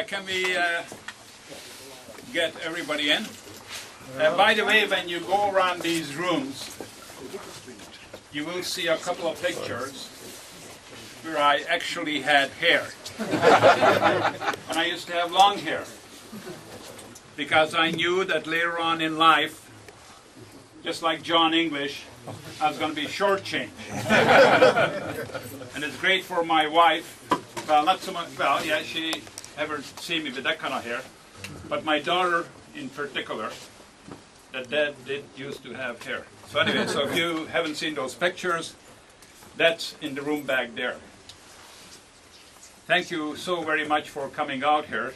can we get everybody in? By the way, when you go around these rooms, you will see a couple of pictures where I actually had hair. And I used to have long hair, because I knew that later on in life, just like John English, I was going to be shortchanged. And it's great for my wife. Well, not so much, well, yeah, she ever seen me with that kind of hair. But my daughter in particular, that dad did used to have hair. So anyway, so if you haven't seen those pictures, that's in the room back there. Thank you so very much for coming out here.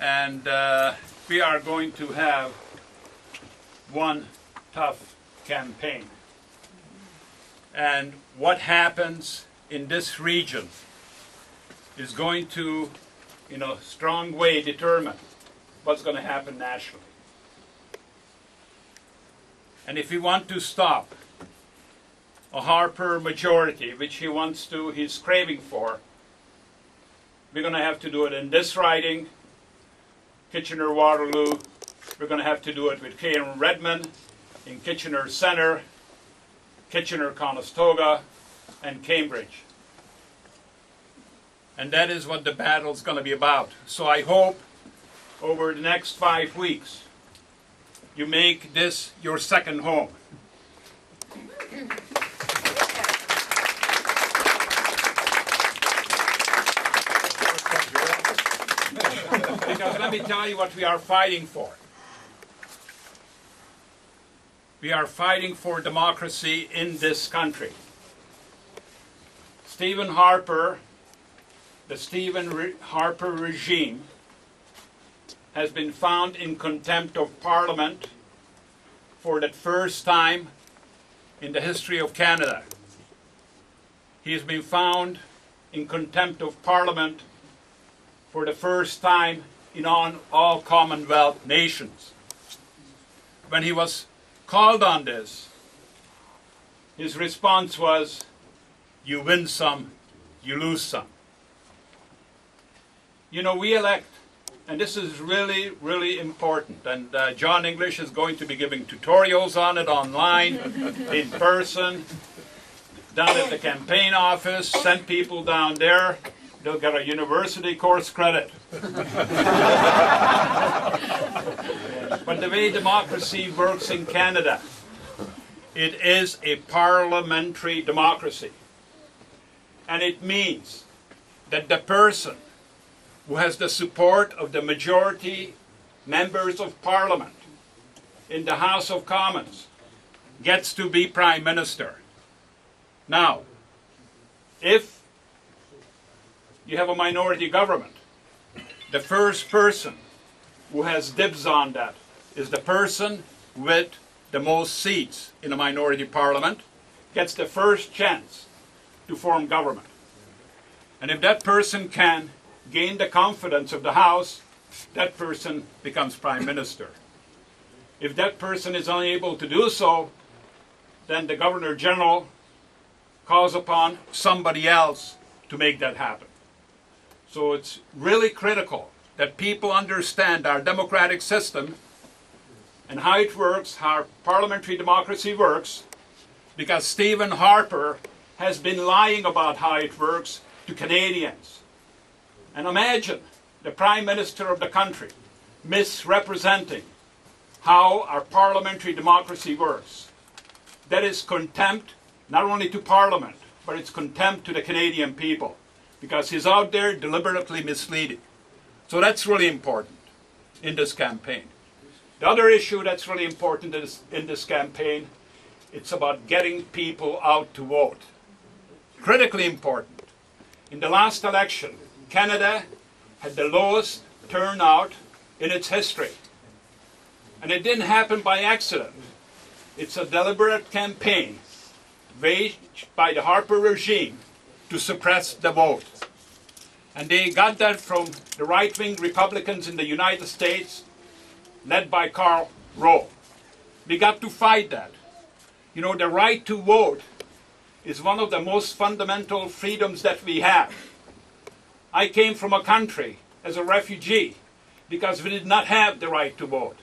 And we are going to have one tough campaign. And what happens in this region is going to, in a strong way, determine what's going to happen nationally. And if we want to stop a Harper majority, which he wants to, he's craving for, we're going to have to do it in this riding, Kitchener-Waterloo. We're going to have to do it with Cairn-Redmond, in Kitchener Centre, Kitchener-Conestoga, and Cambridge. And that is what the battle's going to be about. So I hope over the next 5 weeks you make this your second home. Because let me tell you what we are fighting for. We are fighting for democracy in this country. Stephen Harper, the Stephen Harper regime, has been found in contempt of Parliament for the first time in the history of Canada. He has been found in contempt of Parliament for the first time in all Commonwealth nations. When he was called on this, his response was, "You win some, you lose some." You know, we elect, and this is really, really important, and John English is going to be giving tutorials on it online, in person, down at the campaign office. Send people down there. They'll get a university course credit. But the way democracy works in Canada, it is a parliamentary democracy. And it means that the person who has the support of the majority members of Parliament in the House of Commons gets to be Prime Minister. Now, if you have a minority government, the first person who has dibs on that is the person with the most seats in a minority parliament, gets the first chance to form government. And if that person can gain the confidence of the House, that person becomes Prime Minister. If that person is unable to do so, then the Governor General calls upon somebody else to make that happen. So it's really critical that people understand our democratic system and how it works, how parliamentary democracy works, because Stephen Harper has been lying about how it works to Canadians. And imagine the Prime Minister of the country misrepresenting how our parliamentary democracy works. That is contempt not only to Parliament, but it's contempt to the Canadian people, because he's out there deliberately misleading. So that's really important in this campaign. The other issue that's really important in this campaign, it's about getting people out to vote. Critically important. In the last election, Canada had the lowest turnout in its history. And it didn't happen by accident. It's a deliberate campaign waged by the Harper regime to suppress the vote. And they got that from the right-wing Republicans in the United States, led by Karl Rove. We got to fight that. You know, the right to vote is one of the most fundamental freedoms that we have. I came from a country as a refugee because we did not have the right to vote.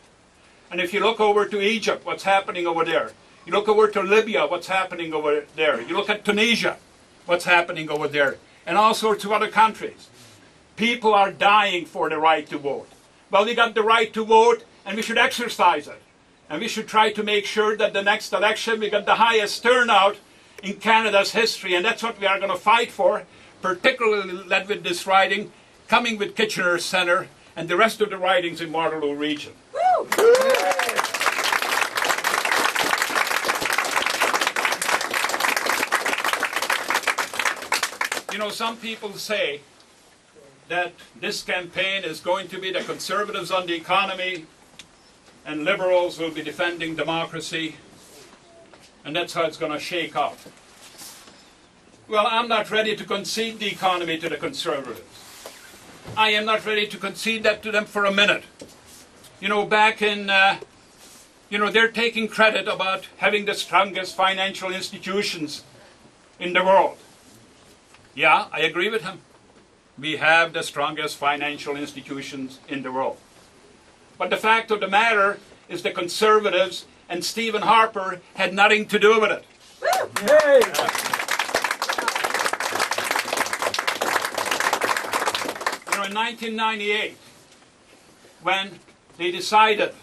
And if you look over to Egypt, what's happening over there? You look over to Libya, what's happening over there? You look at Tunisia, what's happening over there? And all sorts of other countries. People are dying for the right to vote. Well, we got the right to vote, and we should exercise it. And we should try to make sure that the next election we got the highest turnout in Canada's history, and that's what we are going to fight for, particularly led with this riding, coming with Kitchener Centre, and the rest of the ridings in Waterloo region. Woo! You know, some people say that this campaign is going to be the Conservatives on the economy and Liberals will be defending democracy, and that's how it's going to shake out. Well, I'm not ready to concede the economy to the Conservatives. I am not ready to concede that to them for a minute. You know, back in, they're taking credit about having the strongest financial institutions in the world. Yeah, I agree with him. We have the strongest financial institutions in the world. But the fact of the matter is the Conservatives and Stephen Harper had nothing to do with it. In 1998, when they decided,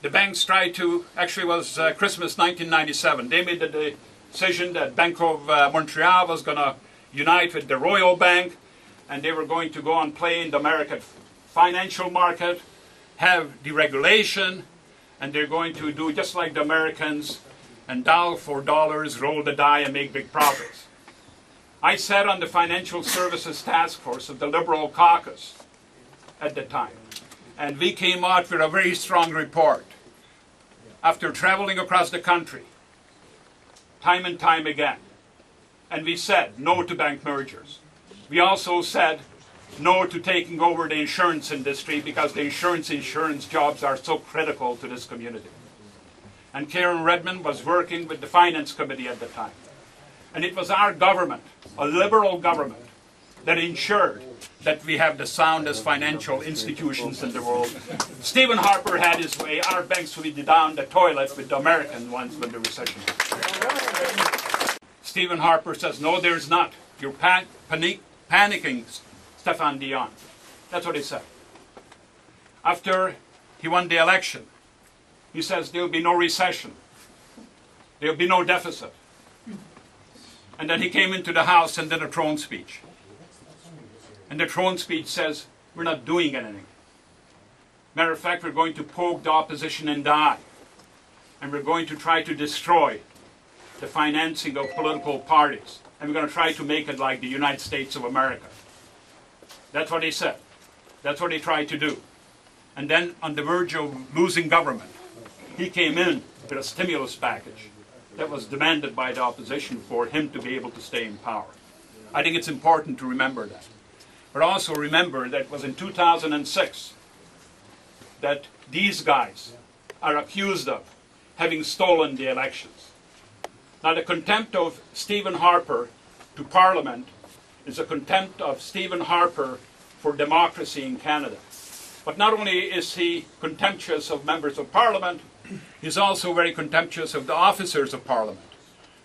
the banks tried to, actually it was Christmas 1997, they made the decision that Bank of Montreal was going to unite with the Royal Bank, and they were going to go and play in the American financial market, have deregulation, and they're going to do just like the Americans, and dial for dollars, roll the die, and make big profits. I sat on the Financial Services Task Force of the Liberal Caucus at the time, and we came out with a very strong report. After traveling across the country, time and time again, and we said no to bank mergers. We also said no to taking over the insurance industry because the insurance jobs are so critical to this community. And Karen Redmond was working with the Finance Committee at the time. And it was our government, a liberal government, that ensured that we have the soundest financial institutions in the world. Stephen Harper had his way. Our banks would be down the toilet with the American ones when the recession hit. Stephen Harper says, no, there's not. You're panicking, Stéphane Dion. That's what he said. After he won the election, he says there'll be no recession. There'll be no deficit. And then he came into the House and did a throne speech. And the throne speech says, we're not doing anything. Matter of fact, we're going to poke the opposition and die. And we're going to try to destroy the financing of political parties. And we're going to try to make it like the United States of America. That's what he said. That's what he tried to do. And then on the verge of losing government, he came in with a stimulus package that was demanded by the opposition for him to be able to stay in power. I think it's important to remember that. But also remember that it was in 2006 that these guys are accused of having stolen the elections. Now the contempt of Stephen Harper to Parliament is a contempt of Stephen Harper for democracy in Canada. But not only is he contemptuous of members of Parliament, he's also very contemptuous of the officers of Parliament.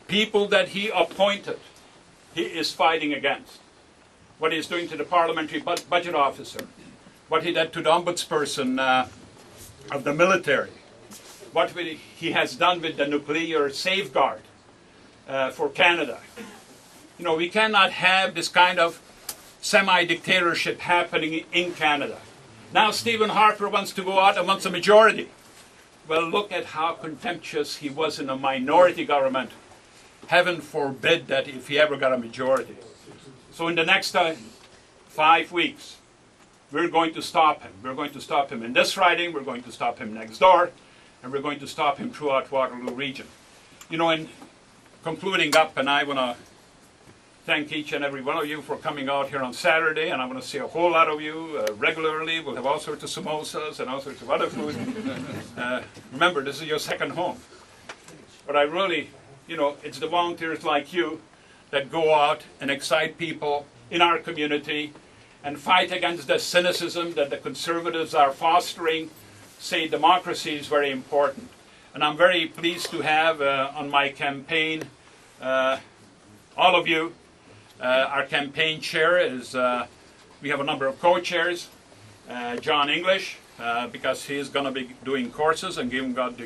People that he appointed, he is fighting against. What he's doing to the parliamentary budget officer, what he did to the ombudsperson of the military, what he has done with the nuclear safeguard for Canada. You know, we cannot have this kind of semi-dictatorship happening in Canada. Now Stephen Harper wants to go out and wants a majority. Well, look at how contemptuous he was in a minority government. Heaven forbid that if he ever got a majority. So in the next 5 weeks, we're going to stop him. We're going to stop him in this riding, we're going to stop him next door, and we're going to stop him throughout Waterloo region. You know, in concluding up, and I want to thank each and every one of you for coming out here on Saturday, and I want to see a whole lot of you regularly. We'll have all sorts of samosas and all sorts of other food. Remember, this is your second home. But I really, you know, it's the volunteers like you that go out and excite people in our community and fight against the cynicism that the Conservatives are fostering, say democracy is very important. And I'm very pleased to have on my campaign all of you. Our campaign chair is, we have a number of co-chairs. John English, because he is going to be doing courses and giving God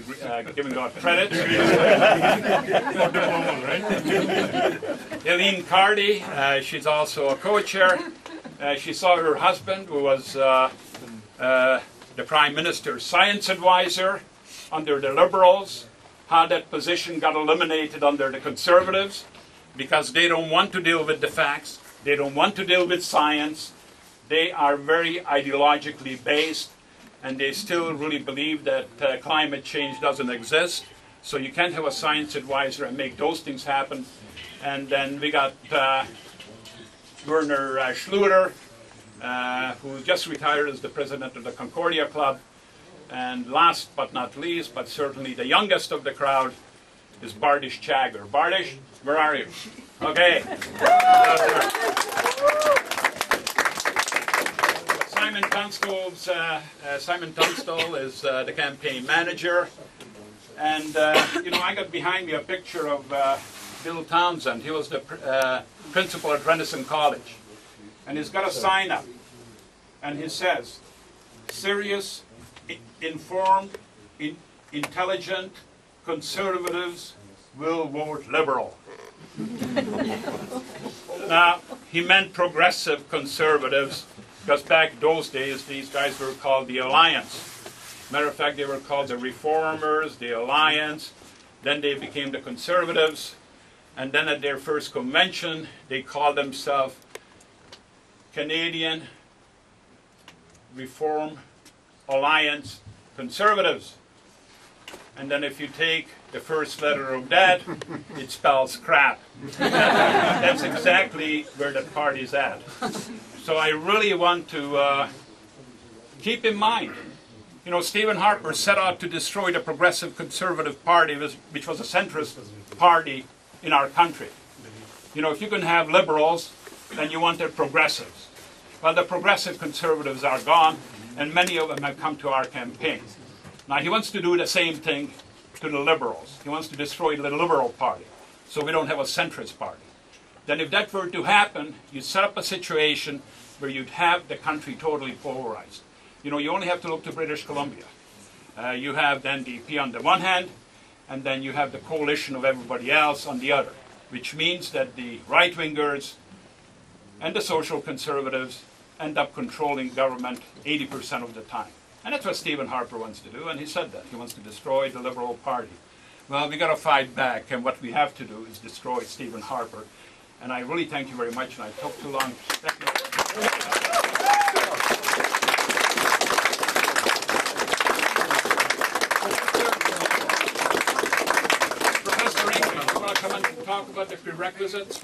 credit. Eileen Cardy, she's also a co-chair. She saw her husband, who was the Prime Minister's science advisor under the Liberals, how that position got eliminated under the Conservatives because they don't want to deal with the facts, they don't want to deal with science, they are very ideologically based, and they still really believe that climate change doesn't exist, so you can't have a science advisor and make those things happen. And then we got Werner Schluter, who just retired as the president of the Concordia Club. And last but not least, but certainly the youngest of the crowd, is Bardish Chagger. Bardish, where are you? Okay. Simon Tunstall is the campaign manager. And, you know, I got behind me a picture of Bill Townsend. He was the principal at Renison College. And he's got a sign up. And he says, serious, informed, intelligent conservatives will vote Liberal. Now, he meant progressive conservatives, because back those days, these guys were called the Alliance. Matter of fact, they were called the Reformers, the Alliance. Then they became the Conservatives. And then at their first convention, they called themselves Canadian Reform Alliance Conservatives. And then if you take the first letter of that, it spells crap. That's exactly where the party's at. So I really want to keep in mind, you know, Stephen Harper set out to destroy the Progressive Conservative Party, which was a centrist party in our country. You know, if you can have liberals, then you wanted progressives. Well, the progressive conservatives are gone, and many of them have come to our campaign. Now, he wants to do the same thing to the liberals. He wants to destroy the Liberal Party, so we don't have a centrist party. Then if that were to happen, you'd set up a situation where you'd have the country totally polarized. You know, you only have to look to British Columbia. You have then DP on the one hand, and then you have the coalition of everybody else on the other, which means that the right-wingers and the social conservatives end up controlling government 80% of the time. And that's what Stephen Harper wants to do, and he said that. He wants to destroy the Liberal Party. Well, we got to fight back, and what we have to do is destroy Stephen Harper. And I really thank you very much, and I talked too long. Professor English, you want to come and talk about the prerequisites?